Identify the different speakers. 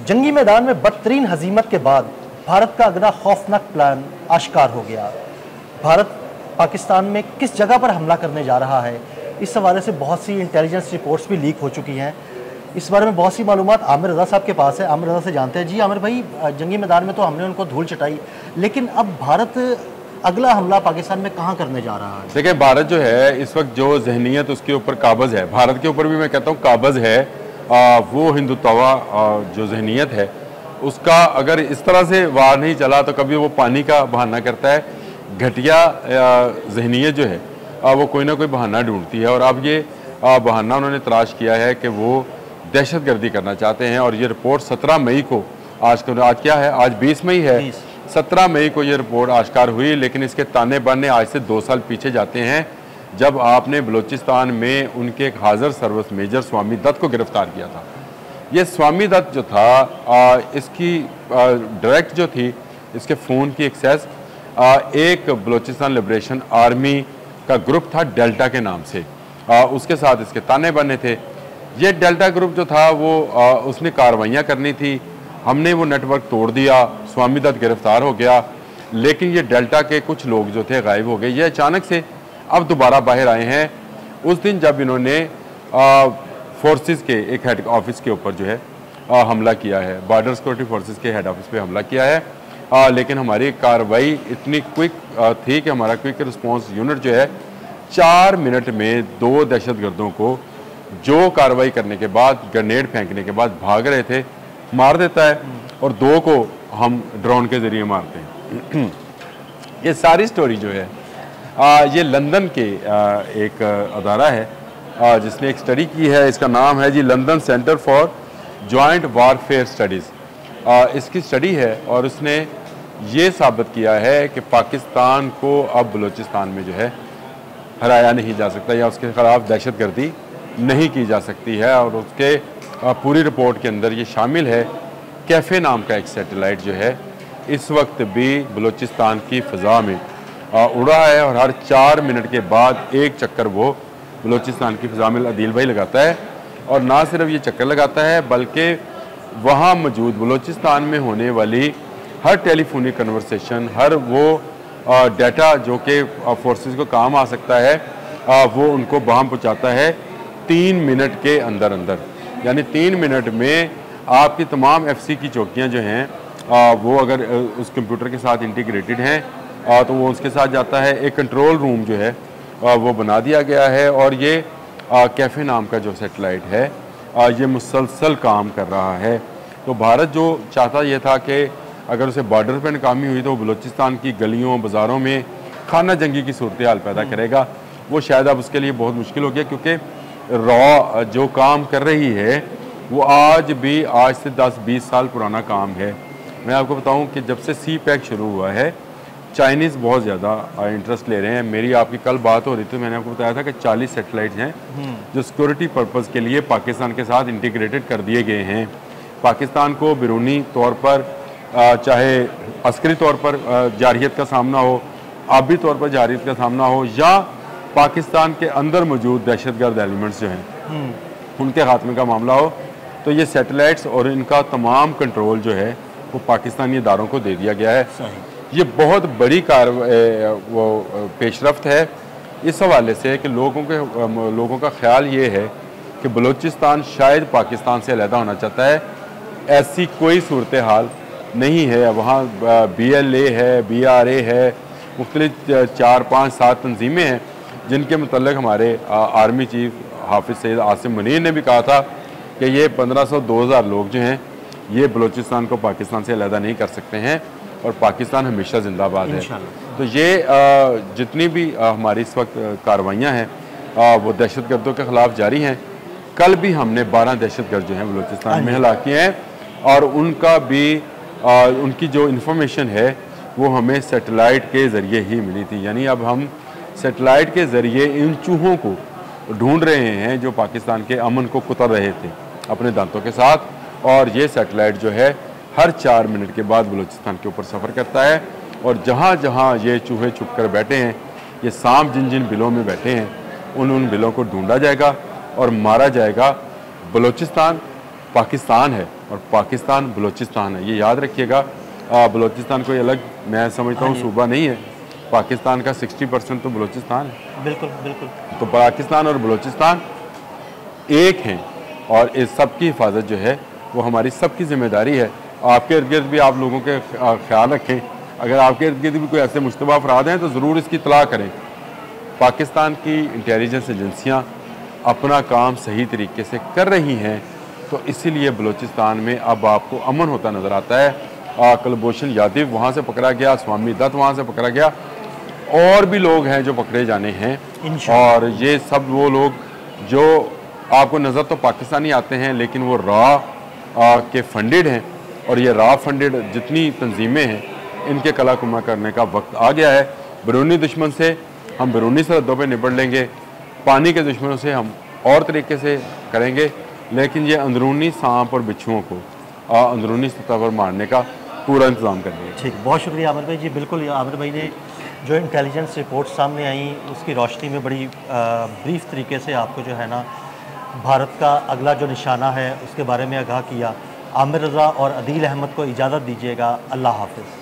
Speaker 1: जंगी मैदान में बदतरीन हजीमत के बाद भारत का अगला खौफनाक प्लान आश्कार हो गया। भारत पाकिस्तान में किस जगह पर हमला करने जा रहा है, इस हवाले से बहुत सी इंटेलिजेंस रिपोर्ट्स भी लीक हो चुकी हैं। इस बारे में बहुत सी मालूमात आमिर रज़ा साहब के पास है। आमिर रज़ा से जानते हैं। जी आमिर भाई, जंगी मैदान में तो हमने उनको धूल चटाई, लेकिन अब भारत अगला हमला पाकिस्तान में कहाँ करने जा रहा है?
Speaker 2: देखिए, भारत जो है इस वक्त जो जहनीत उसके ऊपर काबज़ है, भारत के ऊपर भी मैं कहता हूँ काबज़ है। वो हिंदुत्वा जो जहनीत है उसका अगर इस तरह से वार नहीं चला तो कभी वो पानी का बहाना करता है। घटिया जहनीत जो है वो कोई ना कोई बहाना ढूंढती है, और अब ये बहाना उन्होंने तलाश किया है कि वो दहशतगर्दी करना चाहते हैं। और ये रिपोर्ट 17 मई को आज क्या है, आज 20 मई है, 17 मई को ये रिपोर्ट आश्कार हुई। लेकिन इसके ताने बाने आज से 2 साल पीछे जाते हैं, जब आपने बलूचिस्तान में उनके एक हाजिर सर्विस मेजर स्वामी दत्त को गिरफ्तार किया था। ये स्वामी दत्त जो था इसकी डायरेक्ट जो थी इसके फ़ोन की एक्सेस एक बलूचिस्तान लिबरेशन आर्मी का ग्रुप था डेल्टा के नाम से, उसके साथ इसके ताने बाने थे। ये डेल्टा ग्रुप जो था वो उसने कार्रवाइयाँ करनी थी, हमने वो नेटवर्क तोड़ दिया, स्वामी दत्त गिरफ्तार हो गया। लेकिन ये डेल्टा के कुछ लोग जो थे गायब हो गए। ये अचानक से अब दोबारा बाहर आए हैं उस दिन जब इन्होंने फोर्सेस के एक हेड ऑफिस के ऊपर जो है हमला किया है, बॉर्डर सिक्योरिटी फोर्सेस के हेड ऑफिस पे हमला किया है। लेकिन हमारी कार्रवाई इतनी क्विक थी कि हमारा क्विक रिस्पांस यूनिट जो है 4 मिनट में 2 दहशतगर्दों को जो कार्रवाई करने के बाद, ग्रेनेड फेंकने के बाद भाग रहे थे, मार देता है, और 2 को हम ड्रोन के ज़रिए मारते हैं। ये सारी स्टोरी जो है ये लंदन के एक अदारा है जिसने एक स्टडी की है। इसका नाम है जी London centre for joint warfare studies. इसकी स्टडी है और उसने ये साबित किया है कि पाकिस्तान को अब बलूचिस्तान में जो है हराया नहीं जा सकता, या उसके खिलाफ दहशतगर्दी नहीं की जा सकती है। और उसके पूरी रिपोर्ट के अंदर ये शामिल है। कैफ़े नाम का एक सैटेलाइट जो है इस वक्त भी बलूचिस्तान की फ़ज़ा में उड़ा है, और हर 4 मिनट के बाद एक चक्कर वो बलूचिस्तान की फ़ज़ा में अदील भाई लगाता है। और ना सिर्फ ये चक्कर लगाता है बल्कि वहाँ मौजूद बलूचिस्तान में होने वाली हर टेलीफोनिक कन्वर्सेशन, हर वो डाटा जो कि फोर्सेस को काम आ सकता है, वो उनको वहाँ पहुँचाता है 3 मिनट के अंदर अंदर। यानी 3 मिनट में आपकी तमाम FC की चौकियाँ जो हैं वो अगर उस कंप्यूटर के साथ इंटीग्रेटेड हैं तो वो उसके साथ जाता है। एक कंट्रोल रूम जो है वो बना दिया गया है, और ये कैफ़े नाम का जो सैटेलाइट है ये मुसलसल काम कर रहा है। तो भारत जो चाहता ये था कि अगर उसे बॉर्डर पर नाकामी हुई तो बलूचिस्तान की गलियों बाज़ारों में खाना जंगी की सूरत हाल पैदा करेगा। वो शायद अब उसके लिए बहुत मुश्किल हो गया, क्योंकि रॉ जो काम कर रही है वो आज से 10-20 साल पुराना काम है। मैं आपको बताऊं कि जब से CPEC शुरू हुआ है चाइनीज़ बहुत ज़्यादा इंटरेस्ट ले रहे हैं। मेरी आपकी कल बात हो रही थी, मैंने आपको बताया था कि 40 सैटेलाइट्स हैं जो सिक्योरिटी पर्पज़ के लिए पाकिस्तान के साथ इंटीग्रेटेड कर दिए गए हैं। पाकिस्तान को बैरूनी तौर पर चाहे अस्करी तौर पर जारहियत का सामना हो, आबी तौर पर जारहियत का सामना हो, या पाकिस्तान के अंदर मौजूद दहशतगर्द एलिमेंट्स जो हैं उनके खात्मे का मामला हो, तो ये सैटेलाइट्स और इनका तमाम कंट्रोल जो है वो पाकिस्तानी इदारों को दे दिया गया है। ये बहुत बड़ी पेशरफ्त है इस हवाले से कि लोगों का ख्याल ये है कि बलूचिस्तान शायद पाकिस्तान से अलहदा होना चाहता है। ऐसी कोई सूरत हाल नहीं है। वहाँ BLA है, BRA है, मुख्तलिफ 4-5-7 तंजीमें हैं जिनके मतलब हमारे आर्मी चीफ हाफिज़ सईद आसिम मुनीर ने भी कहा था कि ये 1500-2000 लोग जो हैं ये बलूचिस्तान को पाकिस्तान से अलहदा नहीं कर सकते हैं, और पाकिस्तान हमेशा जिंदाबाद है। तो ये जितनी भी हमारी इस वक्त कार्रवाइयाँ हैं वो दहशतगर्दों के ख़िलाफ़ जारी हैं। कल भी हमने 12 दहशतगर्द जो हैं बलूचिस्तान में हलाक किए हैं, और उनका भी उनकी जो इन्फॉर्मेशन है वो हमें सेटेलाइट के ज़रिए ही मिली थी। यानी अब हम सेटेलाइट के ज़रिए इन चूहों को ढूंढ रहे हैं जो पाकिस्तान के अमन को कुतर रहे थे अपने दांतों के साथ। और ये सेटेलाइट जो है हर 4 मिनट के बाद बलूचिस्तान के ऊपर सफ़र करता है, और जहाँ जहाँ ये चूहे छुप कर बैठे हैं, ये सांप जिन जिन बिलों में बैठे हैं, उन बिलों को ढूंढा जाएगा और मारा जाएगा। बलूचिस्तान पाकिस्तान है और पाकिस्तान बलूचिस्तान है, ये याद रखिएगा। बलूचिस्तान कोई अलग मैं समझता हूँ सूबा नहीं है, पाकिस्तान का 60% तो बलूचिस्तान है।
Speaker 1: बिल्कुल बिल्कुल। तो
Speaker 2: पाकिस्तान और बलूचिस्तान एक हैं और इस सब की हिफाजत जो है वो हमारी सबकी जिम्मेदारी है। आपके इर्द गिर्द भी आप लोगों के ख्याल रखें, अगर आपके इर्द गिर्द भी कोई ऐसे मुश्तबा अफराद हैं तो ज़रूर इसकी इत्तला करें। पाकिस्तान की इंटेलिजेंस एजेंसियाँ अपना काम सही तरीके से कर रही हैं, तो इसीलिए बलूचिस्तान में अब आपको अमन होता नज़र आता है। कुलभूषण यादव वहाँ से पकड़ा गया, स्वामी दत्त वहाँ से पकड़ा गया, और भी लोग हैं जो पकड़े जाने हैं। और ये सब वो लोग जो आपको नज़र तो पाकिस्तानी आते हैं लेकिन वो रॉ के फंडेड हैं, और ये रॉ फंडेड जितनी तंजीमें हैं इनके कलाकुमा करने का वक्त आ गया है। बैरूनी दुश्मन से हम बैरूनी सरहदों पर निपट लेंगे, पानी के दुश्मनों से हम और तरीके से करेंगे, लेकिन ये अंदरूनी सांप और बिच्छुओं को अंदरूनी सतह पर मारने का पूरा इंतज़ाम कर दिया।
Speaker 1: ठीक, बहुत शुक्रिया आमिर भाई जी। बिल्कुल, आमिर भाई ने जो इंटेलिजेंस रिपोर्ट सामने आई उसकी रोशनी में बड़ी ब्रीफ तरीके से आपको जो है ना भारत का अगला जो निशाना है उसके बारे में आगाह किया। आमिर रज़ा और अदील अहमद को इजाज़त दीजिएगा। अल्लाह हाफ़िज़।